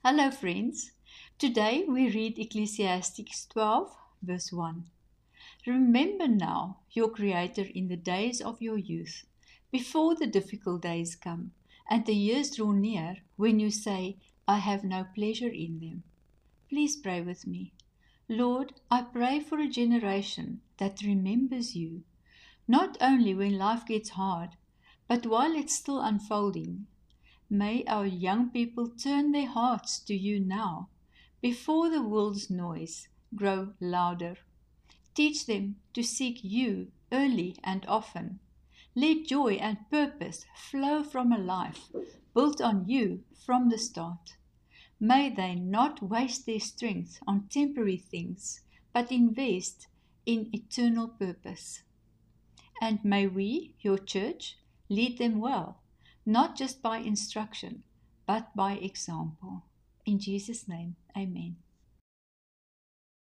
Hello, friends. Today we read Ecclesiastes 12, verse 1. Remember now your Creator in the days of your youth, before the difficult days come, and the years draw near when you say, I have no pleasure in them. Please pray with me. Lord, I pray for a generation that remembers you, not only when life gets hard, but while it's still unfolding. May our young people turn their hearts to you now, before the world's noise grow louder. Teach them to seek you early and often. Let joy and purpose flow from a life built on you from the start. May they not waste their strength on temporary things, but invest in eternal purpose. And may we, your church, lead them well, not just by instruction, but by example. In Jesus' name, amen.